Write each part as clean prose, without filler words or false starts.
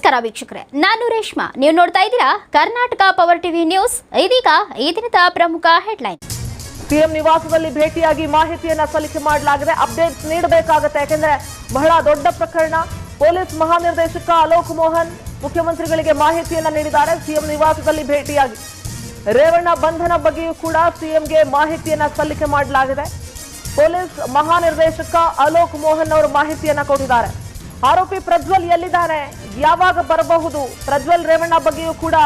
ನಮಸ್ಕಾರ ವೀಕ್ಷಕರೇ, ನಾನು ರೇಷ್ಮಾ. ನೀವು ನೋಡ್ತಾ ಇದ್ದೀರಾ ಕರ್ನಾಟಕ ಪವರ್ ಟಿವಿ ನ್ಯೂಸ್. ಇದೀಗ ಈ ದಿನದ ಪ್ರಮುಖ ಹೆಡ್ಲೈನ್. ಸಿಎಂ ನಿವಾಸದಲ್ಲಿ ಭೇಟಿಯಾಗಿ ಮಾಹಿತಿಯನ್ನ ಸಲ್ಲಿಕೆ ಮಾಡಲಾಗಿದೆ. ಅಪ್ಡೇಟ್ಸ್ ನೀಡಬೇಕಾಗುತ್ತೆ, ಯಾಕೆಂದ್ರೆ ಬಹಳ ದೊಡ್ಡ ಪ್ರಕರಣ. ಪೊಲೀಸ್ ಮಹಾನಿರ್ದೇಶಕ ಅಲೋಕ್ ಮೋಹನ್ ಮುಖ್ಯಮಂತ್ರಿಗಳಿಗೆ ಮಾಹಿತಿಯನ್ನ ನೀಡಿದ್ದಾರೆ. ಸಿಎಂ ನಿವಾಸದಲ್ಲಿ ಭೇಟಿಯಾಗಿ ರೇವಣ್ಣ ಬಂಧನ ಬಗ್ಗೆಯೂ ಕೂಡ ಸಿಎಂಗೆ ಮಾಹಿತಿಯನ್ನ ಸಲ್ಲಿಕೆ ಮಾಡಲಾಗಿದೆ. ಪೊಲೀಸ್ ಮಹಾನಿರ್ದೇಶಕ ಅಲೋಕ್ ಮೋಹನ್ ಅವರು ಮಾಹಿತಿಯನ್ನ ಕೊಟ್ಟಿದ್ದಾರೆ. ಆರೋಪಿ ಪ್ರಜ್ವಲ್ ಎಲ್ಲಿದ್ದಾನೆ, ಯಾವಾಗ ಬರಬಹುದು, ಪ್ರಜ್ವಲ್ ರೇವಣ್ಣ ಬಗ್ಗೆಯೂ ಕೂಡ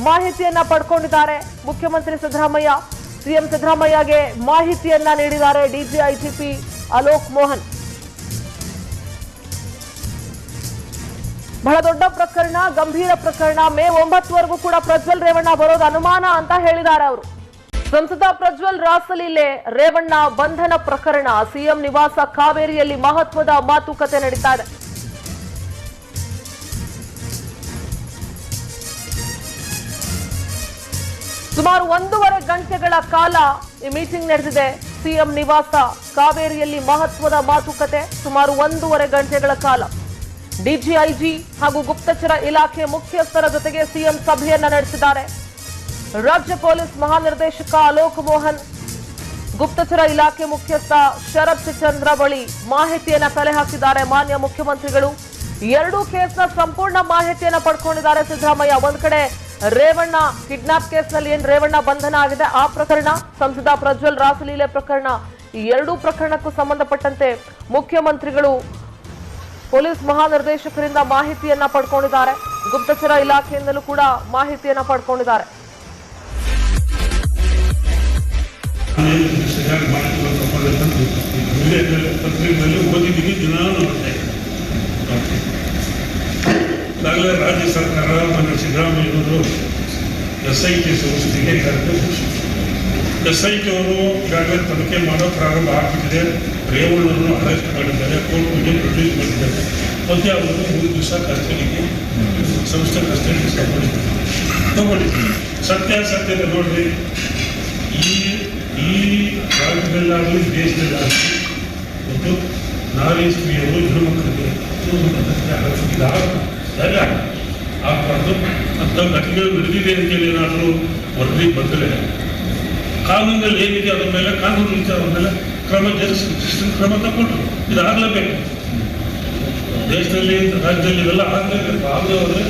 ಮಾಹಿತಿಯನ್ನ ಪಡ್ಕೊಂಡಿದ್ದಾರೆ. ಮುಖ್ಯಮಂತ್ರಿ ಸಿದ್ದರಾಮಯ್ಯ ಸಿಎಂ ಸಿದ್ದರಾಮಯ್ಯಗೆ ಮಾಹಿತಿಯನ್ನ ನೀಡಿದ್ದಾರೆ ಡಿಜಿಐಜಿಪಿ ಅಲೋಕ್ ಮೋಹನ್. ಬಹಳ ದೊಡ್ಡ ಪ್ರಕರಣ, ಗಂಭೀರ ಪ್ರಕರಣ. ಮೇ 9ವರೆಗೂ ಕೂಡ ಪ್ರಜ್ವಲ್ ರೇವಣ್ಣ ಬರೋದು ಅನುಮಾನ ಅಂತ ಹೇಳಿದ್ದಾರೆ ಅವರು. ಸಂಸದ ಪ್ರಜ್ವಲ್ ರಾಸಲೀಲೆ ರೇವಣ್ಣ ಬಂಧನ ಪ್ರಕರಣ, ಸಿಎಂ ನಿವಾಸ ಕಾವೇರಿಯಲ್ಲಿ ಮಹತ್ವದ ಮಾತುಕತೆ ನಡೀತಾ ಇದೆ. ಸುಮಾರು 1.5 ಗಂಟೆಗಳ ಕಾಲ ಈ ಮೀಟಿಂಗ್ ನಡೆದಿದೆ. ಸಿಎಂ ನಿವಾಸ ಕಾವೇರಿಯಲ್ಲಿ ಮಹತ್ವದ ಮಾತುಕತೆ ಸುಮಾರು 1.5 ಗಂಟೆಗಳ ಕಾಲ. ಡಿಜಿಐಜಿ ಹಾಗೂ ಗುಪ್ತಚರ ಇಲಾಖೆ ಮುಖ್ಯಸ್ಥರ ಜೊತೆಗೆ ಸಿಎಂ ಸಭೆಯನ್ನ ನಡೆಸಿದ್ದಾರೆ. ರಾಜ್ಯ ಪೊಲೀಸ್ ಮಹಾನಿರ್ದೇಶಕ ಅಲೋಕ್ ಮೋಹನ್, ಗುಪ್ತಚರ ಇಲಾಖೆ ಮುಖ್ಯಸ್ಥ ಶರತ್ ಚಂದ್ರ ಬಳಿ ಮಾಹಿತಿಯನ್ನ ಕಲೆ ಹಾಕಿದ್ದಾರೆ ಮಾನ್ಯ ಮುಖ್ಯಮಂತ್ರಿಗಳು. ಎರಡೂ ಕೇಸ್ನ ಸಂಪೂರ್ಣ ಮಾಹಿತಿಯನ್ನ ಪಡ್ಕೊಂಡಿದ್ದಾರೆ ಸಿದ್ದರಾಮಯ್ಯ. ಒಂದ್ ಕಡೆ ರೇವಣ್ಣ ಕಿಡ್ನಾಪ್ ಕೇಸ್ನಲ್ಲಿ ಏನ್ ರೇವಣ್ಣ ಬಂಧನ ಆಗಿದೆ ಆ ಪ್ರಕರಣ, ಸಂಸದ ಪ್ರಜ್ವಲ್ ರಾಸಲೀಲೆ ಪ್ರಕರಣ, ಈ ಎರಡೂ ಪ್ರಕರಣಕ್ಕೂ ಸಂಬಂಧಪಟ್ಟಂತೆ ಮುಖ್ಯಮಂತ್ರಿಗಳು ಪೊಲೀಸ್ ಮಹಾನಿರ್ದೇಶಕರಿಂದ ಮಾಹಿತಿಯನ್ನ ಪಡ್ಕೊಂಡಿದ್ದಾರೆ. ಗುಪ್ತಚರ ಇಲಾಖೆಯಿಂದಲೂ ಕೂಡ ಮಾಹಿತಿಯನ್ನ ಪಡ್ಕೊಂಡಿದ್ದಾರೆ. ರಾಜ್ಯ ಸರ್ಕಾರ ಮಾನ್ಯ ಸಿದ್ದರಾಮಯ್ಯವರು SIT ಸಂಸ್ಥೆಗೆ SIT ಅವರು ಈಗಾಗಲೇ ತನಿಖೆ ಮಾಡೋ ಪ್ರಾರಂಭ ಆಗ್ಬಿಟ್ಟಿದೆ. ರೇವಣ್ಣರನ್ನು ಅರೆಸ್ಟ್ ಮಾಡಿದ್ದಾರೆ, ಕೋರ್ಟ್ಗೆ ಪ್ರೊಡ್ಯೂಸ್ ಮಾಡಿದ್ದಾರೆ. ಮತ್ತೆ ಅವರನ್ನು 3 ದಿವಸ ಕಸ್ಟಡಿಗೆ ಸಂಸ್ಥೆ ಕಸ್ಟಡಿಗೆ ತಗೊಂಡಿದ್ದೀವಿ. ಸತ್ಯಾಸತ್ಯತೆ ನೋಡ್ರಿ, ಈ ರಾಜ್ಯದಲ್ಲಾಗಲಿ ದೇಶದಲ್ಲಾಗಲಿ ಮತ್ತು ನಾರಿ ಸ್ತ್ರೀಯರು ಹೆಣ್ಣುಮಕ್ಕಳಿಗೆ ಆಗಬಾರ್ದು ಅಂತ ಘಟನೆಗಳು ನಡೆದಿದೆ ಅಂತೇಳಿ ಏನಾದರೂ ವರದಿ ಬಂದರೆ ಕಾನೂನಲ್ಲಿ ಏನಿದೆ ಅದರ ಮೇಲೆ ಕಾನೂನು ರೀತಿ ಅದರ ಮೇಲೆ ಕ್ರಮ ತಗೊಂಡ್ರು. ಇದು ಆಗಲೇಬೇಕು. ದೇಶದಲ್ಲಿ ರಾಜ್ಯದಲ್ಲಿ ಇವೆಲ್ಲ ಆಗಲೇಬೇಕು. ಆಗದೆ ಹೋದರೆ